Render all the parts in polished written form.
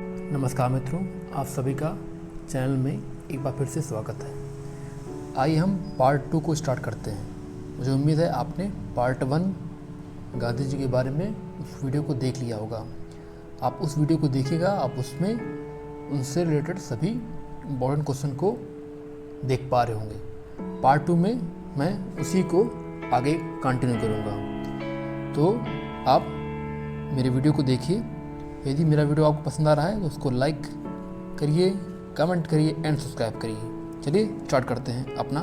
नमस्कार मित्रों, आप सभी का चैनल में एक बार फिर से स्वागत है। आइए हम पार्ट 2 को स्टार्ट करते हैं। मुझे उम्मीद है आपने पार्ट 1 गांधी जी के बारे में उस वीडियो को देख लिया होगा। आप उस वीडियो को देखिएगा, आप उसमें उनसे रिलेटेड सभी इम्पोर्टेंट क्वेश्चन को देख पा रहे होंगे। पार्ट 2 में मैं उसी को आगे कंटिन्यू करूँगा। तो आप मेरे वीडियो को देखिए। यदि मेरा वीडियो आपको पसंद आ रहा है तो उसको लाइक करिए, कमेंट करिए एंड सब्सक्राइब करिए। चलिए स्टार्ट करते हैं अपना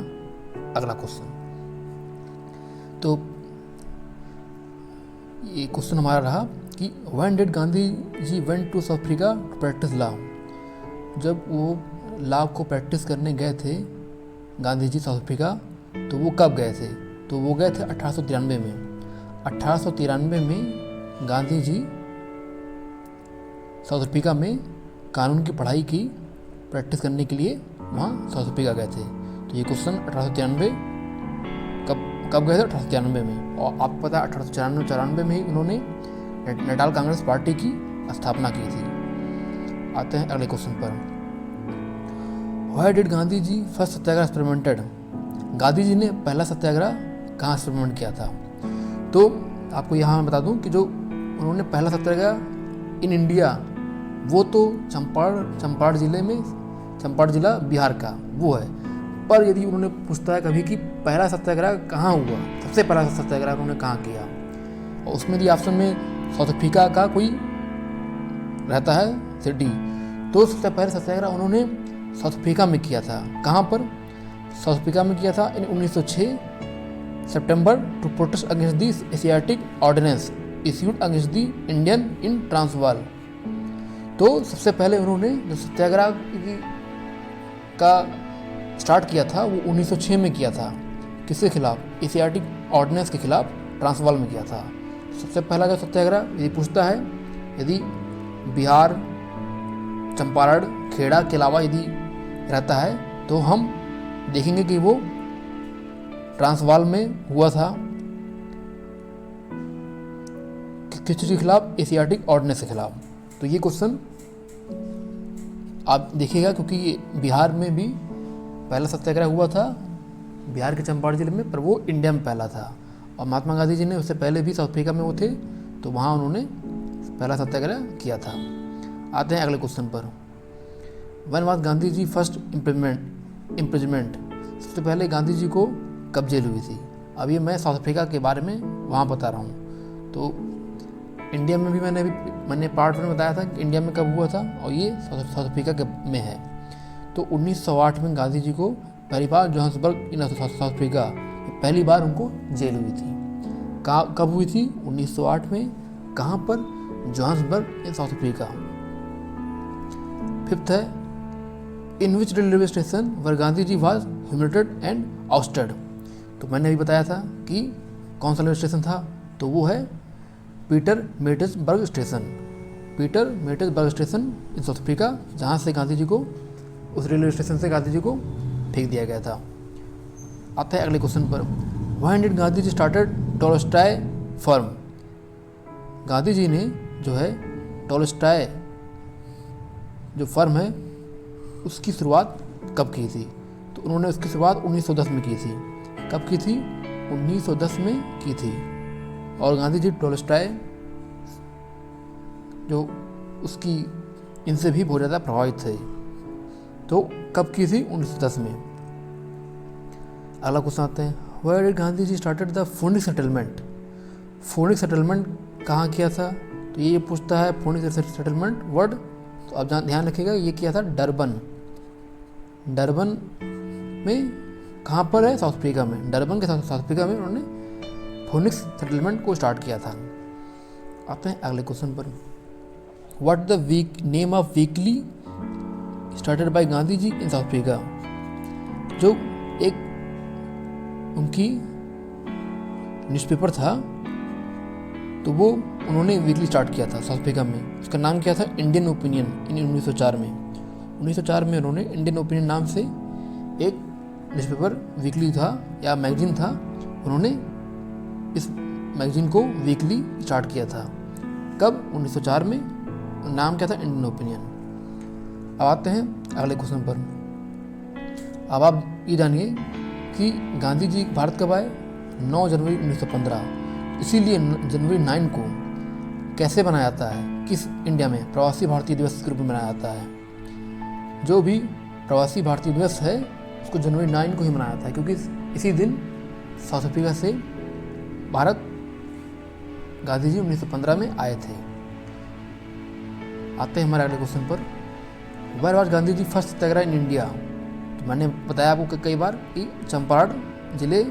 अगला क्वेश्चन। तो ये क्वेश्चन हमारा रहा कि when did Gandhi ji went to South Africa to practise law. जब वो लॉ को प्रैक्टिस करने गए थे गांधी जी साउथ अफ्रीका, तो वो कब गए थे? तो वो गए थे 1893 में। 1893 में गांधी जी साउथ अफ्रीका में कानून की पढ़ाई की प्रैक्टिस करने के लिए वहाँ साउथ अफ्रीका गए थे। तो ये क्वेश्चन 1893 कब गए थे? 1893 में। और आपको पता है 1894 में ही उन्होंने नेटाल कांग्रेस पार्टी की स्थापना की थी। आते हैं अगले क्वेश्चन पर। Why did Gandhi ji first satyagraha experimented. Gandhi ji ने पहला सत्याग्रह कहाँ एक्सपेरिमेंट किया था? तो आपको यहाँ बता दूँ कि जो उन्होंने पहला सत्याग्रह इन इंडिया, वो तो चंपारण जिला बिहार का वो है। पर यदि उन्होंने पूछता है कभी कि पहला सत्याग्रह कहाँ हुआ, सबसे पहला सत्याग्रह उन्होंने कहाँ किया, और उसमें यदि ऑप्शन में साउथ अफ्रीका का कोई रहता है सिटी, तो सबसे पहले सत्याग्रह उन्होंने साउथ अफ्रीका में किया था। कहाँ पर? साउथ अफ्रीका में किया था in 1906 September to protest against the Asiatic ordinance issued against the Indian in Transvaal. तो सबसे पहले उन्होंने जो सत्याग्रह का स्टार्ट किया था वो 1906 में किया था। किसके खिलाफ? एशियाटिक ऑर्डिनेंस के खिलाफ ट्रांसवाल में किया था। सबसे पहला जो सत्याग्रह यदि पूछता है, यदि बिहार, चंपारण, खेड़ा के अलावा यदि रहता है तो हम देखेंगे कि वो ट्रांसवाल में हुआ था। किस चीज़ के खिलाफ? एशियाटिक ऑर्डिनेंस के खिलाफ। तो ये क्वेश्चन आप देखिएगा, क्योंकि बिहार में भी पहला सत्याग्रह हुआ था, बिहार के चंपारण जिले में, पर वो इंडिया में पहला था। और महात्मा गांधी जी ने उससे पहले भी साउथ अफ्रीका में वो थे, तो वहाँ उन्होंने पहला सत्याग्रह किया था। आते हैं अगले क्वेश्चन पर। When was Gandhi ji first imprisonment. सबसे पहले गांधी जी को कब जेल हुई थी? अब ये मैं साउथ अफ्रीका के बारे में वहाँ बता रहा हूँ। तो इंडिया में भी मैंने पार्ट में बताया था कि इंडिया में कब हुआ था, और ये साउथ अफ्रीका में है। तो 1908 में गांधी जी को पहली बार जोहान्सबर्ग इन साउथ अफ्रीका पहली बार उनको जेल हुई थी। कब हुई थी? 1908 में। कहाँ पर? Johannesburg in South Africa. Fifth है, in which railway station where Gandhi ji was humiliated and ousted. तो मैंने अभी बताया था कि कौन सा रेलवे स्टेशन था, तो वो है Pietermaritzburg station. Pietermaritzburg station in South Africa, जहाँ से गांधी जी को, उस रेलवे स्टेशन से गांधी जी को फेंक दिया गया था। आते हैं अगले क्वेश्चन पर। When did Gandhi ji started Tolstoy farm. Gandhi ji ने जो है टॉलस्टॉय जो फर्म है उसकी शुरुआत कब की थी? तो उन्होंने उसकी शुरुआत 1910 में की थी। कब की थी? 1910 में की थी। और गांधी जी टॉलस्टॉय जो उसकी इनसे भी बहुत ज़्यादा प्रभावित थे। तो कब की थी? 1910 में। अगला क्वेश्चन आते हैं। Where did Gandhi ji started the Phoenix settlement. Phoenix settlement कहाँ किया था? तो ये पूछता है फोनिक सेटलमेंट वर्ड, तो आप ध्यान रखिएगा, ये किया था डरबन। डरबन में कहाँ पर है? साउथ अफ्रीका में। डरबन के साउथ अफ्रीका में उन्होंने फोनिक्स सेटलमेंट को स्टार्ट किया था। आते हैं अगले क्वेश्चन पर। What the name of weekly started by Gandhi ji in South Africa. जो एक उनकी न्यूज़पेपर था, तो वो उन्होंने वीकली स्टार्ट किया था साउथ अफ्रीका में। उसका नाम क्या था? Indian opinion. इन 1904 में 1904 में उन्होंने इंडियन ओपिनियन नाम से एक न्यूज़पेपर वीकली था या मैगजीन था, उन्होंने इस मैगजीन को वीकली स्टार्ट किया था। कब? 1904 में। नाम क्या था, इंडियन ओपिनियन। अब आते हैं अगले क्वेश्चन पर। अब आप ये जानिए कि गांधी जी भारत कब आए, 9 जनवरी 1915। इसीलिए जनवरी 9 को कैसे मनाया जाता है, किस इंडिया में प्रवासी भारतीय दिवस के रूप में मनाया जाता है। जो भी प्रवासी भारतीय दिवस है उसको जनवरी 9 को ही मनाया जाता है, क्योंकि इसी दिन साउथ अफ्रीका से भारत गांधी जी 1915 में आए थे। आते हैं हमारे अगले क्वेश्चन पर। Where was Gandhi ji first satyagraha in India. तो मैंने बताया आपको कई बार कि चंपारण जिले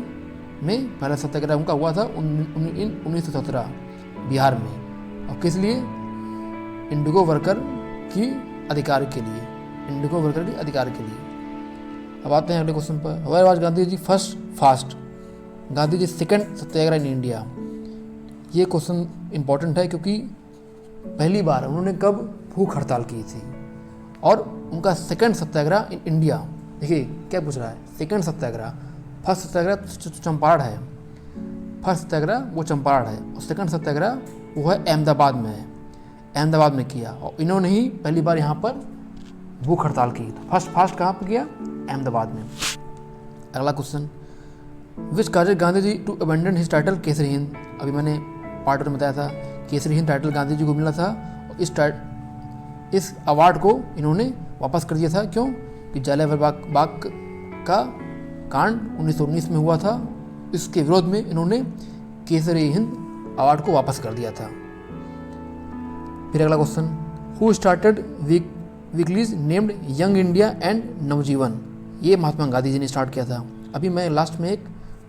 में पहला सत्याग्रह उनका हुआ था 1917 बिहार में। और किस लिए, इंडिगो वर्कर की अधिकार के लिए, इंडिगो वर्कर के अधिकार के लिए। अब आते हैं अगले क्वेश्चन पर। Where was Gandhi ji first fast. Gandhi ji second satyagraha in India. ये क्वेश्चन इंपॉर्टेंट है क्योंकि पहली बार उन्होंने कब भूख हड़ताल की थी, और उनका सेकंड सत्याग्रह इन इंडिया। देखिए क्या पूछ रहा है, सेकंड सत्याग्रह। फर्स्ट सत्याग्रह चंपारण है, फर्स्ट सत्याग्रह वो चंपारण है, और सेकंड सत्याग्रह वो है अहमदाबाद में है, अहमदाबाद में किया। और इन्होंने ही पहली बार यहाँ पर भूख हड़ताल की। तो फर्स्ट कहाँ पर किया, अहमदाबाद में। अगला question, which caused Gandhi ji to abandon his title Kesari Hind. अभी मैंने पार्ट में बताया था केसरी हिंद टाइटल गांधी जी को मिला था, और इस अवार्ड को इन्होंने वापस कर दिया था। क्यों, कि जलियांवाला बाग का कांड 1919 में हुआ था, इसके विरोध में इन्होंने केसरी हिंद अवार्ड को वापस कर दिया था। फिर अगला question, who started weeklies named Young India and Navjivan. ये महात्मा गांधी जी ने स्टार्ट किया था। अभी मैं लास्ट में एक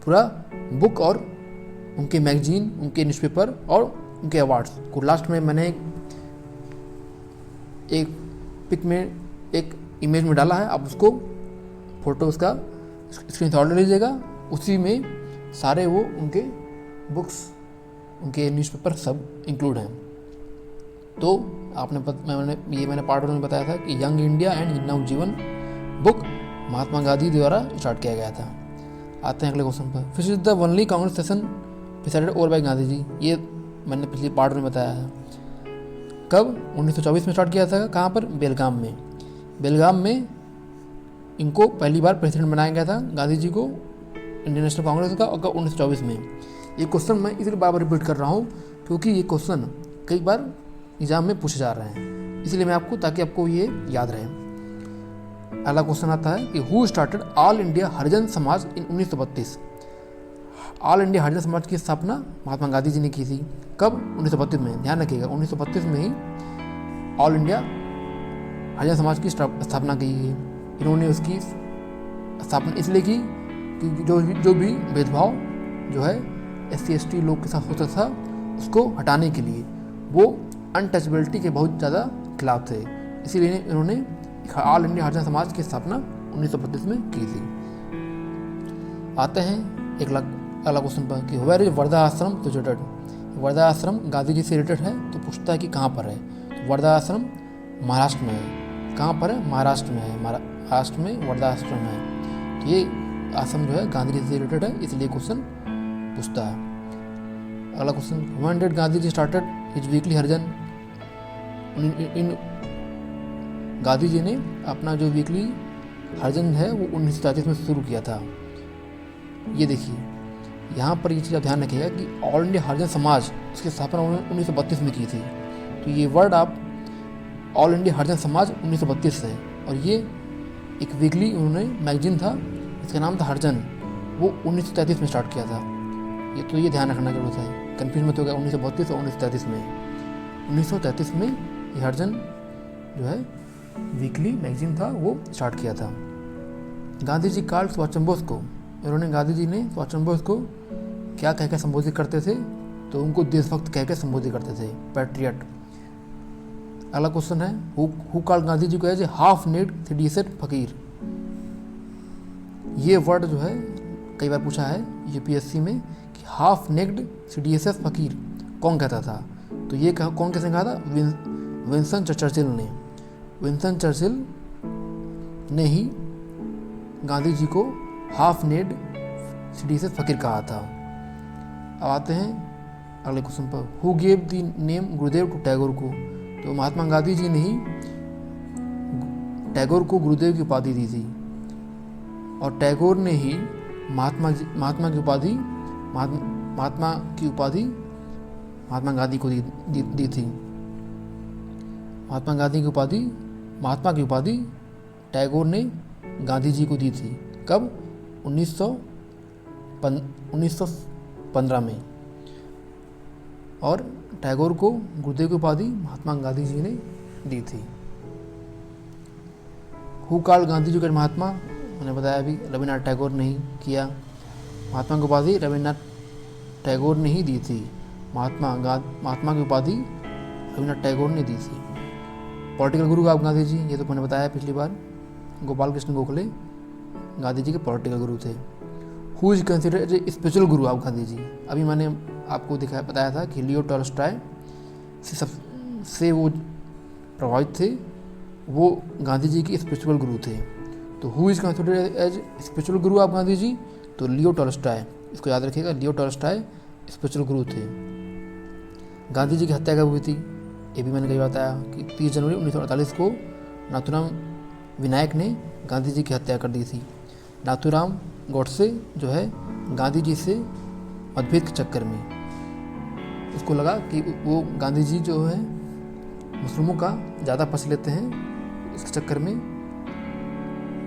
पूरा बुक और उनके मैगजीन, उनके न्यूज़पेपर और उनके अवार्ड्स को लास्ट में मैंने एक पिक में, एक इमेज में डाला है। आप उसको फोटो उसका स्क्रीनशॉट ले लीजिएगा। उसी में सारे वो उनके बुक्स, उनके न्यूज़पेपर सब इंक्लूड हैं। तो मैंने पार्ट वन में बताया था कि Young India and Navjivan book Mahatma Gandhi द्वारा स्टार्ट किया गया था। आते हैं अगले क्वेश्चन पर। Which is the only Congress session presided over by Gandhi ji. ये मैंने पिछले पार्ट में बताया है। कब, 1924 में स्टार्ट किया था। कहाँ पर, बेलगाम में। बेलगाम में इनको पहली बार प्रेसिडेंट बनाया गया था गांधी जी को, इंडियन नेशनल कांग्रेस का, और 1924 में। ये क्वेश्चन मैं इसलिए बार बार रिपीट कर रहा हूँ क्योंकि ये क्वेश्चन कई बार एग्जाम में पूछे जा रहे हैं, इसलिए मैं आपको, ताकि आपको ये याद रहे। अगला क्वेश्चन आता है कि हु स्टार्टेड ऑल इंडिया हरिजन समाज इन 1932। ऑल इंडिया हरिजन समाज की स्थापना महात्मा गांधी जी ने की थी। कब, 1932 में। ध्यान रखिएगा 1932 में ही ऑल इंडिया हरिजन समाज की स्थापना की गई। इन्होंने उसकी स्थापना इसलिए की कि जो भी भेदभाव जो है SC ST लोग के साथ होता था उसको हटाने के लिए, वो अनटचेबिलिटी के बहुत ज़्यादा खिलाफ थे, इसीलिए इन्होंने ऑल इंडिया हरिजन समाज की स्थापना 1932 में की थी। आते हैं अगला क्वेश्चन पर कि वेयर इज वर्धा आश्रम सिचुएटेड। वर्धा आश्रम गांधी जी से रिलेटेड है, तो पूछता है कि कहाँ पर है। तो वर्धा आश्रम महाराष्ट्र में है। कहाँ पर है, महाराष्ट्र में है। महाराष्ट्र में वर्धा आश्रम है। तो ये आश्रम जो है गांधी जी से रिलेटेड है, इसलिए क्वेश्चन पूछता है। अगला question, when did Gandhi ji started his weekly Harijan. Gandhi ji ने अपना जो वीकली हरिजन है वो 1933 में शुरू किया था। ये देखिए यहाँ पर ये चीज़ आप ध्यान रखिएगा कि ऑल इंडिया हरिजन समाज, उसकी स्थापना उन्होंने 1932 में की थी। तो ये वर्ड आप, ऑल इंडिया हरिजन समाज 1932 है, और ये एक वीकली उन्होंने मैगजीन था, इसका नाम था हरिजन, वो 1933 में स्टार्ट किया था। ये ध्यान रखना जरूरत है, कन्फ्यूज मत होगा 1932 और 1933 में। 1933 में ये हरिजन जो है वीकली मैगजीन था, वो स्टार्ट किया था। गांधी जी कॉल्ड सुभाष चंद्र बोस को, गांधी जी ने सुभाष चंद्र बोस को क्या कहकर संबोधित करते थे, तो उनको देशभक्त कहकर संबोधित करते थे, पैट्रियट। अगला क्वेश्चन है हु कॉल्ड गांधी जी को एज ए हाफ नेड सीडीएसएस फकीर। ये वर्ड जो है कई बार पूछा है यूपीएससी में कि हाफ नेक्ड सीडीएसएस फकीर कौन कहता था। तो ये कौन कैसे कहा था, विंस्टन चर्चिल ने। विंस्टन चर्चिल ने ही गांधी जी को हाफ नेड सीडीएसएस फकीर कहा था। अब आते हैं अगले क्वेश्चन पर, who gave the name Gurudev to Tagore को। तो महात्मा गांधी जी ने ही टैगोर को गुरुदेव की उपाधि दी थी, और टैगोर ने ही महात्मा की उपाधि महात्मा गांधी को दी थी। महात्मा की उपाधि टैगोर ने गांधी जी को दी थी। कब? 1915 में। और टैगोर को गुरुदेव की उपाधि महात्मा गांधी जी ने दी थी। हु कॉल्ड गांधी जी के महात्मा? मैंने बताया अभी, रविन्द्रनाथ टैगोर ने ही किया। महात्मा की उपाधि रविन्द्रनाथ टैगोर ने ही दी थी। महात्मा की उपाधि रविन्द्रनाथ टैगोर ने दी थी। पॉलिटिकल गुरु आप गांधी जी, ये तो मैंने बताया पिछली बार, गोपाल कृष्ण गोखले गांधी जी के पॉलिटिकल गुरु थे। Who is considered as spiritual guru आप गांधी जी? अभी मैंने आपको बताया था कि लियो टॉल्स्टॉय से वो प्रभावित थे, वो गांधी जी के स्पिरिचुअल गुरु थे। तो who is considered as spiritual guru आप गांधी जी? तो लियो टॉल्स्टॉय, इसको याद रखिएगा, लियो टॉल्स्टॉय स्पिरिचुअल गुरु थे। गांधी जी की हत्या कब हुई थी? ये भी मैंने कई बताया कि 30 जनवरी 1948 को नाथूराम विनायक ने गांधी जी की हत्या कर दी थी। नाथूराम गोडसे जो है गांधी जी से मतभेद के चक्कर में, उसको लगा कि वो गांधी जी जो है मुस्लिमों का ज़्यादा पक्ष लेते हैं, इसके चक्कर में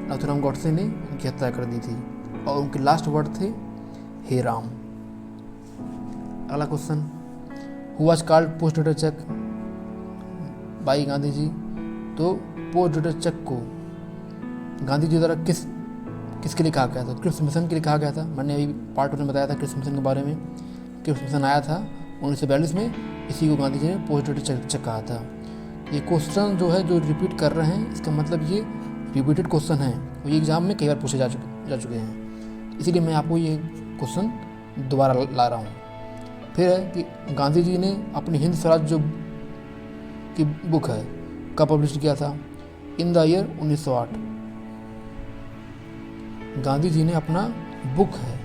नाथूराम गोडसे ने उनकी हत्या कर दी थी, और उनके लास्ट वर्ड थे हे राम। अगला question, who was called post dated cheque by Gandhi ji? तो पोस्ट डेटेड चेक को गांधी जी द्वारा किसके लिए कहा गया था? क्रिप्स मिशन के लिए कहा गया था। मैंने अभी पार्ट 1 में बताया था क्रिप्स मिशन के बारे में। क्रिप्स मिशन आया था 1942 में, इसी को गांधी जी ने पोस्ट डेटेड चेक कहा था। ये क्वेश्चन जो है जो रिपीट कर रहे हैं, इसका मतलब ये रिपीटेड क्वेश्चन है, और ये एग्जाम में कई बार पूछे जा चुके हैं, इसीलिए मैं आपको ये क्वेश्चन दोबारा ला रहा हूँ। फिर है कि गांधी जी ने अपनी हिंद स्वराज जो की बुक है कब पब्लिश किया था? In the year 1908। Gandhi ji ने अपना बुक है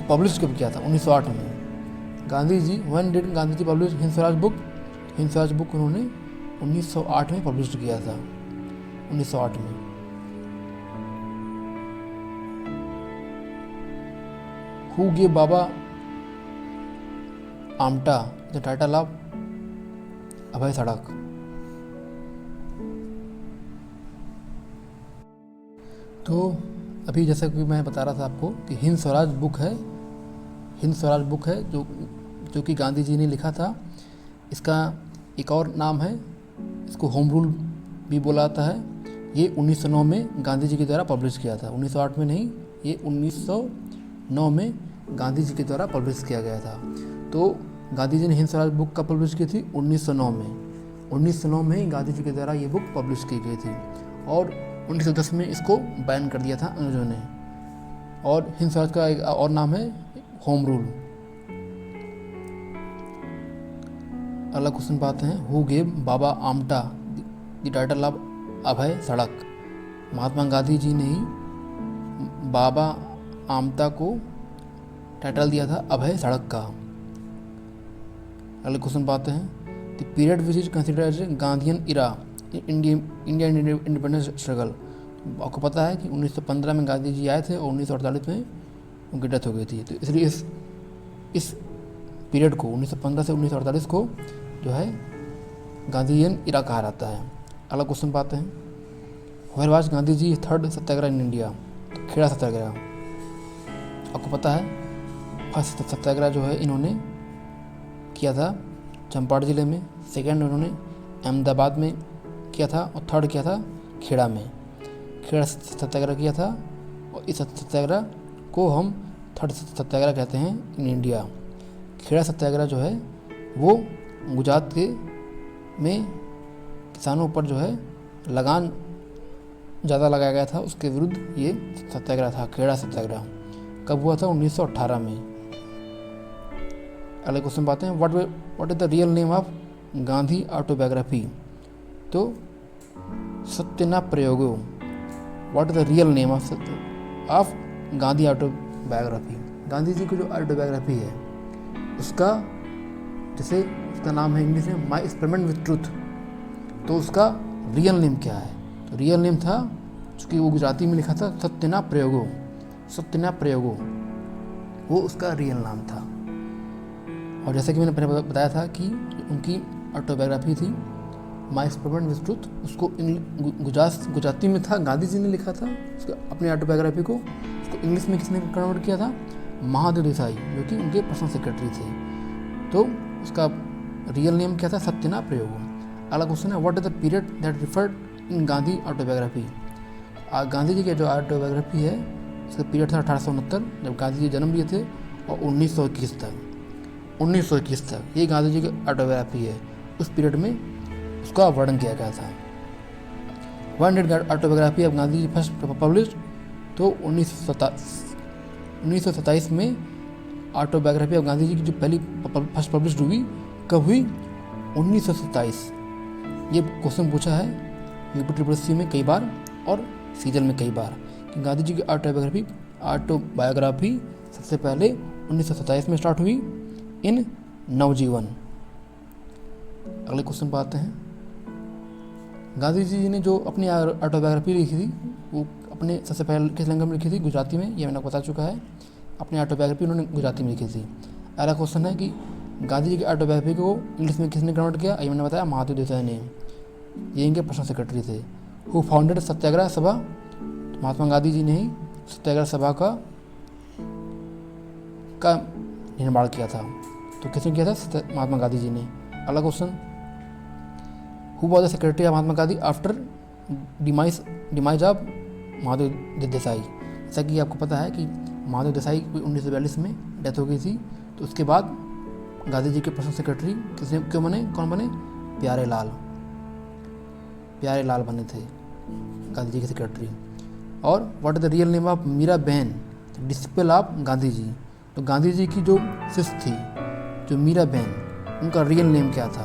पब्लिश कब किया था? 1908 में। Gandhi ji, when did Gandhi ji publish Hind Swaraj book? Hind Swaraj book उन्होंने 1908 में पब्लिश किया था, 1908 में। Who give Baba Amte the title of Abhay Sadhak? तो अभी जैसा कि मैं बता रहा था आपको कि हिंद स्वराज बुक है जो कि गांधी जी ने लिखा था। इसका एक और नाम है, इसको होम रूल भी बोला जाता है। ये 1909 में गांधी जी के द्वारा पब्लिश किया था, 1908 में नहीं, ये 1909 में गांधी जी के द्वारा पब्लिश किया गया था। तो गांधी जी ने हिंद स्वराज बुक कब पब्लिश की थी? 1909 में। 1909 में ही गांधी जी के द्वारा ये बुक पब्लिश की गई थी, और 1910 में इसको बैन कर दिया था अंग्रेजों ने। और हिंद स्वराज का एक और नाम है होम रूल। अगला क्वेश्चन पाते हैं, who gave Baba Amte the title of Abhay Sadhak? Mahatma Gandhi ji ने ही बाबा आमटा को टाइटल दिया था अभय सड़क का। अगले क्वेश्चन पाते हैं, the period which is considered as Gandhian era India independence struggle. आपको पता है कि 1915 में गांधी जी आए थे और 1948 में उनकी डेथ हो गई थी। तो इसलिए इस पीरियड को 1915 से 1948 को जो है गांधीयन इरा कहा जाता है। अगला क्वेश्चन पाते हैं, where was Gandhi ji third satyagraha in India? तो खेड़ा सत्याग्रह। आपको पता है फर्स्ट सत्याग्रह जो है इन्होंने किया था चंपारण जिले में, सेकेंड उन्होंने अहमदाबाद में किया था, और थर्ड किया था खेड़ा में। खेड़ा सत्याग्रह किया था, और इस सत्याग्रह को हम थर्ड सत्याग्रह कहते हैं इन इंडिया। खेड़ा सत्याग्रह जो है वो गुजरात के में किसानों पर जो है लगान ज़्यादा लगाया गया था, उसके विरुद्ध ये सत्याग्रह था, खेड़ा सत्याग्रह। कब हुआ था? 1918 में। अगले क्वेश्चन पाते हैं, what is the real name of Gandhi autobiography? तो Satya na Prayogo. What is the real name of Gandhi autobiography? Gandhi ji की जो ऑटोबायोग्राफी है उसका, जैसे उसका नाम है इंग्लिश में माई एक्सपेरिमेंट विथ ट्रूथ, तो उसका रियल नेम क्या है? तो रियल नेम था, चूँकि वो गुजराती में लिखा था सत्यना प्रयोगो, सत्यना प्रयोगो, वो उसका रियल नाम था। और जैसे कि मैंने पहले बताया था कि उनकी ऑटोबायोग्राफी थी माई एक्सपेरिमेंट विद ट्रूथ, उसको गुजराती में था, गांधी जी ने लिखा था उसको अपनी ऑटोबायोग्राफी को। उसको इंग्लिश में किसने कन्वर्ट किया था? महादेव देसाई, जो कि उनके पर्सनल सेक्रेटरी थे। तो उसका रियल नेम क्या था? सत्यना प्रयोगो। अगला क्वेश्चन है, what is the period that referred in Gandhi autobiography? Gandhi ji की जो ऑटोबायोग्राफी है उसका पीरियड था 1869, जब गांधी जी जन्म लिए थे, और 1921 तक ये गांधी जी की ऑटोबायोग्राफी है। उस पीरियड में उसका वर्णन किया गया था। When did autobiography of Gandhi ji first publish, तो 1927 में ऑटोबायोग्राफी ऑफ गांधी जी की जो पहली फर्स्ट पब्लिश हुई, कब हुई? 1927। ये क्वेश्चन पूछा है यूपी में कई बार और सीजल में कई बार कि गांधी जी की ऑटोबायोग्राफी सबसे पहले 1927 में स्टार्ट हुई इन नवजीवन। अगले क्वेश्चन पर आते हैं। गांधी जी ने जो अपनी ऑटोबायोग्राफी लिखी थी वो अपने सबसे पहले किस लैंग्वेज में लिखी थी? गुजराती में, ये मैंने बता चुका है। अपनी ऑटोबायोग्राफी उन्होंने गुजराती में लिखी थी। अगला क्वेश्चन है कि गांधी जी की ऑटोबायोग्राफी को इंग्लिश में किसने कन्वर्ट किया? ये मैंने बताया, महादेव देसाई ने। ये इनके पर्सनल सेक्रेटरी थे। हु फाउंडेड सत्याग्रह सभा? महात्मा गांधी जी ने ही सत्याग्रह सभा का निर्माण किया था। तो किसने किया था? महात्मा गांधी जी ने। अगला question, who was the secretary of Mahatma Gandhi after demise of Mahadev Desai? जैसा कि आपको पता है कि महादेव देसाई की 1942 में डेथ हो गई थी, तो उसके बाद गांधी जी के पर्सनल सेक्रेटरी किसने क्यों बने? कौन बने? प्यारे लाल बने थे गांधी जी के सेक्रेटरी। और what is the real name of Meera Behn, disciple of Gandhi ji? तो गांधी जी की जो शिष्य थी, जो मीरा बहन, उनका रियल नेम क्या था?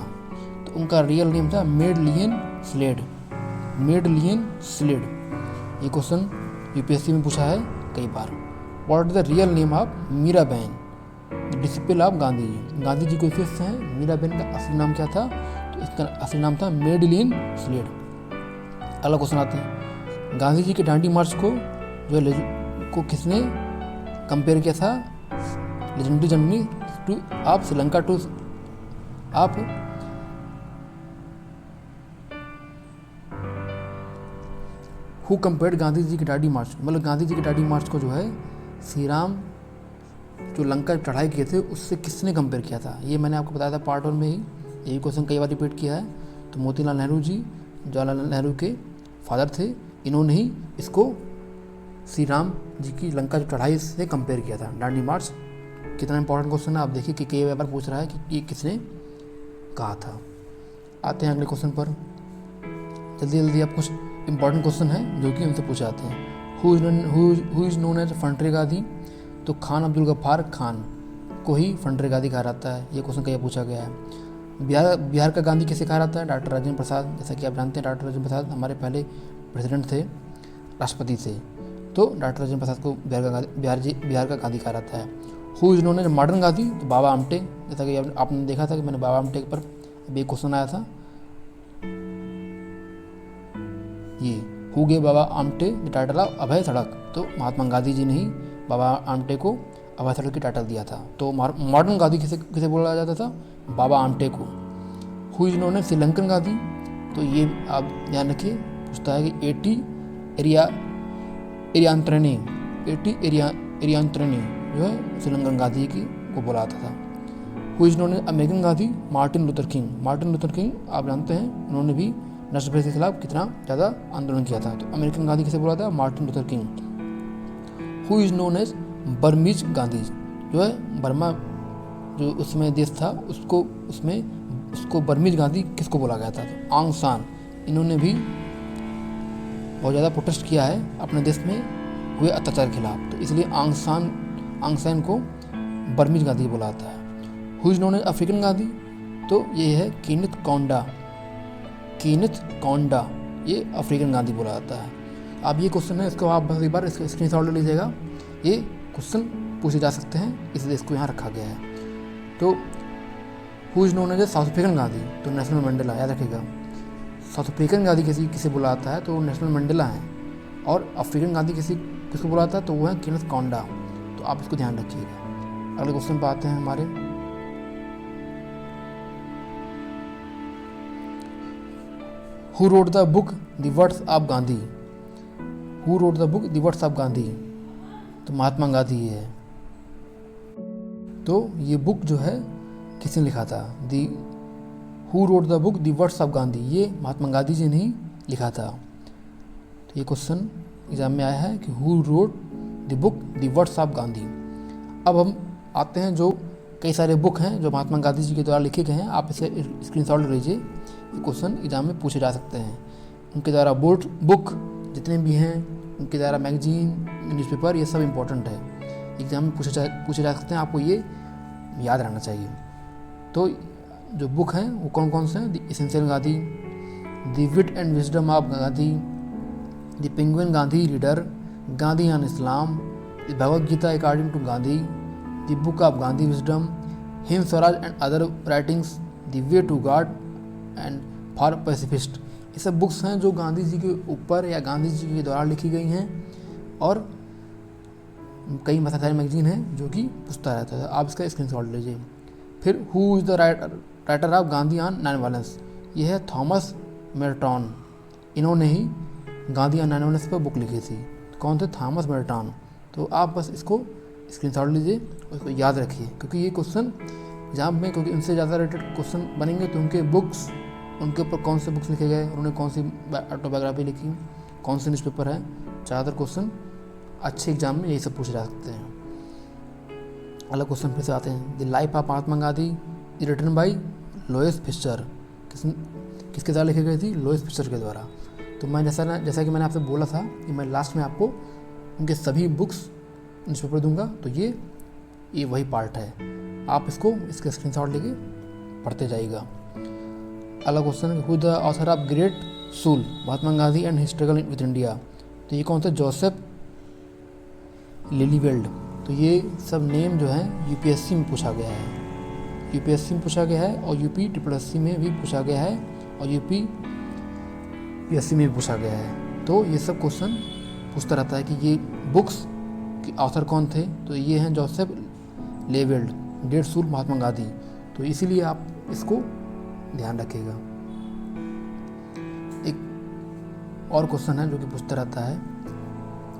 तो उनका रियल नेम था मेडलियन स्लेड। ये क्वेश्चन यूपीएससी में पूछा है कई बार। What is the real name of Meera Behn, disciple of Gandhi ji? Gandhi ji को शिष्य हैं, मीरा बहन का असली नाम क्या था? तो इसका असली नाम था मेडलियन स्लेड। अगला क्वेश्चन आते हैं, गांधी जी के दांडी मार्च को किसने कंपेयर किया था? Legendary journey to of Sri Lanka to आप हु कंपेयर्ड गांधी जी की दांडी मार्च, मतलब गांधी जी के दांडी मार्च को जो है श्री राम जो लंका चढ़ाई किए थे उससे किसने कंपेयर किया था? ये मैंने आपको बताया था पार्ट 1 में ही, यही क्वेश्चन कई बार रिपीट किया है। तो मोतीलाल नेहरू जी जवाहरलाल नेहरू के फादर थे, इन्होंने ही इसको श्री राम जी की लंका चढ़ाई से कंपेयर किया था। दांडी मार्च कितना इंपॉर्टेंट क्वेश्चन है, आप देखिए कि कई बार पूछ रहा है कि ये किसने कहा था। आते हैं अगले क्वेश्चन पर, जल्दी आप कुछ इंपॉर्टेंट क्वेश्चन है जो कि हमसे पूछे जाते हैं। Who is known as Frontier Gandhi? तो खान अब्दुल गफ्फार खान को ही फंड्रे गांधी कहा जाता है। ये क्वेश्चन कई पूछा गया है। बिहार का गांधी किसे कहा जाता है? डॉक्टर राजेंद्र प्रसाद। जैसा कि आप जानते हैं डॉक्टर राजेंद्र प्रसाद हमारे पहले प्रेसिडेंट थे, राष्ट्रपति थे। तो डॉक्टर राजेंद्र प्रसाद को बिहार का गांधी कहा जाता है। Who is known as modern Gandhi? तो बाबा आमटे। जैसा कि आपने देखा था कि मैंने बाबा आमटे पर अभी एक क्वेश्चन आया था, ये who gave Baba Amte the title of Abhay Sadhak? तो महात्मा गांधी जी ने ही बाबा आमटे को अभय सड़क की टाइटल दिया था। तो मॉडर्न गांधी किसे बोला जाता था? बाबा आमटे को। Who is known as Sri Lankan Gandhi? तो ये आप ध्यान रखिए, पूछता है कि एटी एरियांत्रनी जो है श्रीलंकन गांधी की को बोला जाता था। Who is known as American Gandhi? Martin Luther King आप जानते हैं, उन्होंने भी नस्लभेद के खिलाफ कितना ज़्यादा आंदोलन किया था। तो अमेरिकन गांधी किसे बोला था? Martin Luther King. Who is known as Burmese Gandhi? जो है बर्मा जो उसमें देश था उसको बर्मीज गांधी किसको बोला गया था? तो आंग सान, इन्होंने भी बहुत ज़्यादा प्रोटेस्ट किया है अपने देश में हुए अत्याचार के खिलाफ, तो इसलिए आंग सान को बर्मीज गांधी बोला जाता है। Who is known as African Gandhi? तो ये है कीनेथ कौंडा, ये अफ्रीकन गांधी बोला जाता है। अब ये क्वेश्चन है, इसको आप बस एक बार इसका स्क्रीनशॉट ले लीजिएगा, ये क्वेश्चन पूछे जा सकते हैं, इसलिए इसको यहाँ रखा गया है। तो who is known as South African Gandhi? तो नेल्सन मंडेला, याद रखिएगा। साउथ अफ्रीकन गांधी किसे बुला जाता है तो वो नेशनल मंडेला हैं, और अफ्रीकन गांधी किसको बुला जाता है तो वो है केनेथ कौंडा। तो आप इसको ध्यान रखिएगा। अगले क्वेश्चन पे आते हैं हमारे। Who wrote the book the words of Gandhi? Who wrote the book the words of Gandhi? तो महात्मा गांधी है। तो ये बुक जो है किसने लिखा था? The who wrote the book the words of Gandhi, ये महात्मा गांधी जी ने ही लिखा था। तो ये क्वेश्चन एग्जाम में आया है कि who wrote the book the words of Gandhi. अब हम आते हैं जो कई सारे बुक हैं जो महात्मा गांधी जी के द्वारा लिखे गए हैं, आप इसे स्क्रीनशॉट ले लीजिए। ये क्वेश्चन एग्जाम में पूछे जा सकते हैं। उनके द्वारा बुक जितने भी हैं, उनके द्वारा मैगजीन, न्यूज़पेपर, ये सब इम्पोर्टेंट है, एग्जाम में पूछे जा सकते हैं, आपको ये याद रहना चाहिए। तो जो बुक हैं वो कौन कौन से हैं? The essential Gandhi, the wit and wisdom of Gandhi, the Penguin Gandhi reader, Gandhi on Islam, the Bhagavad Gita according to Gandhi, the book of Gandhi wisdom, Hind Swaraj and other writings, the way to God and for pacifist. ये सब बुक्स हैं जो गांधी जी के ऊपर या गांधी जी के द्वारा लिखी गई हैं, और कई सारे मैगजीन हैं जो कि पूछता रहता है। आप इसका स्क्रीनशॉट लीजिए। फिर who is the writer of Gandhi on non violence? ये है थॉमस मेर्टॉन। इन्होंने ही गांधी ऑन नॉन वायलेंस पर बुक लिखी थी। कौन थे? थॉमस मेर्टॉन। तो आप बस इसको स्क्रीनशॉट लीजिए और इसको याद रखिए, क्योंकि ये क्वेश्चन एग्जाम में, क्योंकि उनसे ज़्यादा रिलेटेड क्वेश्चन बनेंगे, तो उनके बुक्स, उनके ऊपर कौन से बुक्स लिखे गए, उन्होंने कौन सी ऑटोबायोग्राफी लिखी, कौन से न्यूज़पेपर है, ज़्यादातर क्वेश्चन अच्छे एग्जाम में यही सब पूछे जा सकते हैं। अगला क्वेश्चन फिर से आते हैं। The life of Mahatma Gandhi written by Louis Fischer. किसके द्वारा लिखी गई थी? लोइस फिशर के द्वारा। तो मैं जैसा कि मैंने आपसे बोला था कि मैं लास्ट में आपको उनके सभी बुक्स न्यूज़पेपर दूंगा, तो ये वही पार्ट है। आप इसके स्क्रीनशॉट लेके पढ़ते जाइएगा। अगला question, who the author of great soul, Mahatma Gandhi and his struggle with India? तो ये कौन थे? Joseph Lelyveld. तो ये सब नेम जो है यूपीएससी में पूछा गया है, यूपीएससी में पूछा गया है, और यूपी SSC में भी पूछा गया है, और यूपी PSC में भी पूछा गया है। तो ये सब क्वेश्चन पूछता रहता है कि ये बुक्स के ऑथर कौन थे? तो ये हैं Joseph लिलीवेल्ड, great soul, Mahatma Gandhi. तो इसीलिए आप इसको ध्यान रखिएगा। एक और क्वेश्चन है जो कि पूछता रहता है,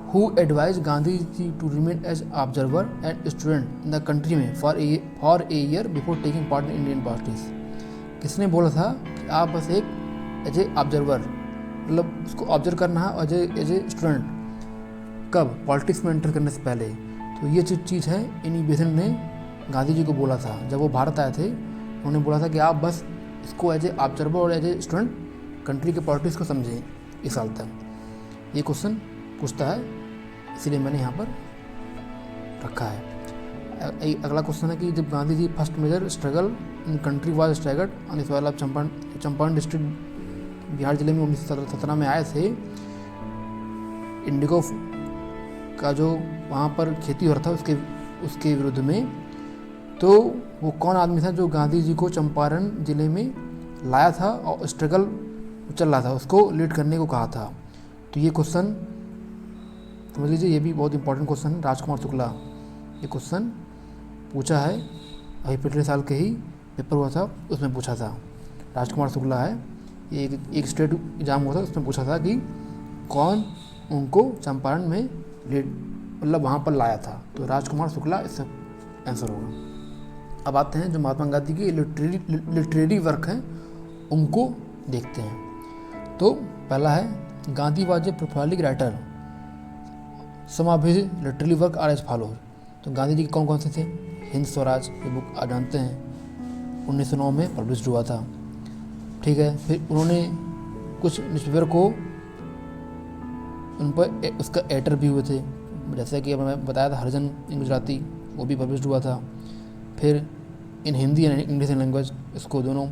who advised Gandhi ji to remain as observer and student in the country में for a year before taking part in Indian politics? किसने बोला था कि आप बस एक एज ए ऑब्जर्वर, मतलब उसको ऑब्जर्व करना है, और एज ए स्टूडेंट कब? पॉलिटिक्स में एंटर करने से पहले। तो ये चीज़ है इन्हीं बेसन ने गांधी जी को बोला था जब वो भारत आए थे। उन्होंने बोला था कि आप बस इसको एज ए ऑब्जर्वर और एज ए स्टूडेंट कंट्री के पॉलिटिक्स को समझें इस साल तक। ये क्वेश्चन पूछता है, इसीलिए मैंने यहाँ पर रखा है। अगला क्वेश्चन है कि जब Gandhi ji first major struggle in country was staggered on इस वाला चंपारण डिस्ट्रिक्ट बिहार जिले में 1917 में आए थे। इंडिगो का जो वहाँ पर खेती हो रहा था उसके विरुद्ध में, तो वो कौन आदमी था जो गांधी जी को चंपारण जिले में लाया था और स्ट्रगल चल रहा था उसको लीड करने को कहा था? तो ये क्वेश्चन समझ लीजिए, ये भी बहुत इंपॉर्टेंट क्वेश्चन है। राजकुमार शुक्ला, ये क्वेश्चन पूछा है, अभी पिछले साल के ही पेपर हुआ था उसमें पूछा था। राजकुमार शुक्ला है, ये एक स्टेट एग्जाम हुआ था उसमें पूछा था कि कौन उनको चंपारण में लीड, मतलब वहाँ पर लाया था। तो राजकुमार शुक्ला इसका आंसर होगा। अब आते हैं जो महात्मा गांधी की लिटरेरी वर्क हैं उनको देखते हैं। तो पहला है, Gandhi was a prolific writer, some of his literary work are as follow. तो गांधी जी के कौन कौन से थे? हिंद स्वराज, ये बुक आप जानते हैं 1909 में पब्लिश हुआ था, ठीक है। फिर उन्होंने कुछ न्यूज़पेपर को उन पर उसका एडिटर भी हुए थे, जैसे कि मैं बताया था हरिजन इन गुजराती, वो भी पब्लिश हुआ था। फिर इन हिंदी एंड इंग्लिश लैंग्वेज, इसको दोनों।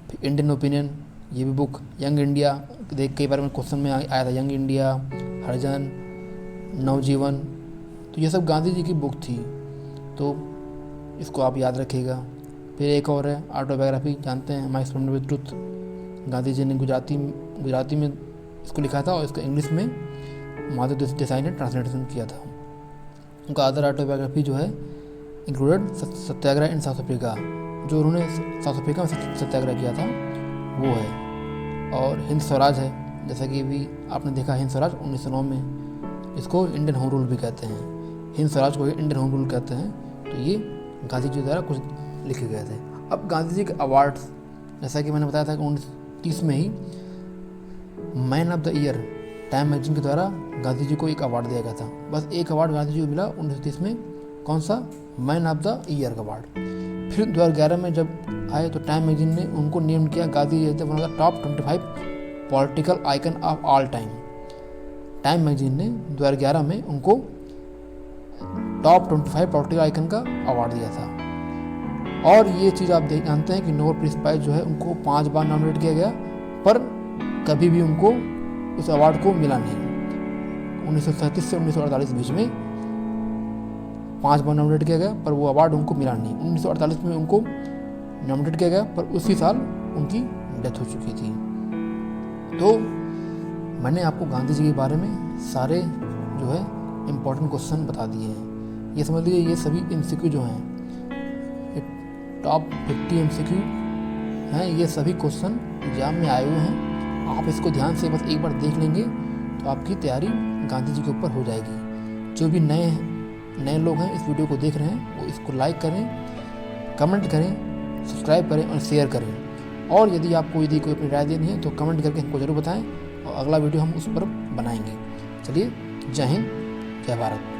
फिर इंडियन ओपिनियन, ये भी बुक। यंग इंडिया, देख कई बार में क्वेश्चन में आया था, यंग इंडिया, हरिजन, नवजीवन। तो ये सब गांधी जी की बुक थी, तो इसको आप याद रखिएगा। फिर एक और है ऑटोबायोग्राफी, जानते हैं, माई Splendor with truth. Gandhi ji ने गुजराती गुजराती में इसको लिखा था और इसको इंग्लिश में माधव देसाई ने ट्रांसलेशन किया था। उनका अदर ऑटोबायोग्राफी जो है इंक्लूडेड सत्याग्रह इन साउथ अफ्रीका, जो उन्होंने साउथ अफ्रीका में सत्याग्रह किया था वो है। और हिंद स्वराज है, जैसा कि अभी आपने देखा हिंद स्वराज 1909 में, इसको इंडियन होम रूल भी कहते हैं, हिंद स्वराज को इंडियन होम रूल कहते हैं। तो ये गांधी जी द्वारा कुछ लिखे गए थे। अब गांधी जी के अवार्ड्स, जैसा कि मैंने बताया था कि 1930 में ही man of the year Time magazine के द्वारा गांधी जी को एक अवार्ड दिया गया था। बस एक अवार्ड गांधी जी को मिला 1930 में, कौन सा, मैन ऑफ द ईयर का अवार्ड। फिर 2011 में जब आए तो टाइम मैगजीन ने उनको नेम किया Gandhi as one of the top 25 political icon of all time. Time magazine ने 2011 में उनको टॉप 25 पॉलिटिकल आइकन का अवार्ड दिया था। और ये चीज़ आप जानते हैं कि नोबेल पीस प्राइज जो है उनको 5 बार नॉमिनेट किया गया, पर कभी भी उनको उस अवार्ड को मिला नहीं। 1937 से 1948 बीच में 5 बार नॉमिनेट किया गया, पर वो अवार्ड उनको मिला नहीं। 1948 में उनको नॉमिनेट किया गया, पर उसी साल उनकी डेथ हो चुकी थी। तो मैंने आपको गांधी जी के बारे में सारे जो है इम्पोर्टेंट क्वेश्चन बता दिए हैं। ये समझ लीजिए ये सभी MCQ जो हैं, टॉप 50 MCQ हैं, ये सभी क्वेश्चन एग्जाम में आए हुए हैं। आप इसको ध्यान से बस एक बार देख लेंगे तो आपकी तैयारी गांधी जी के ऊपर हो जाएगी। जो भी नए लोग हैं इस वीडियो को देख रहे हैं वो इसको लाइक करें, कमेंट करें, सब्सक्राइब करें और शेयर करें। और यदि आपको कोई अपनी राय देनी है तो कमेंट करके हमको ज़रूर बताएं और अगला वीडियो हम उस पर बनाएंगे। चलिए, जय हिंद, जय भारत।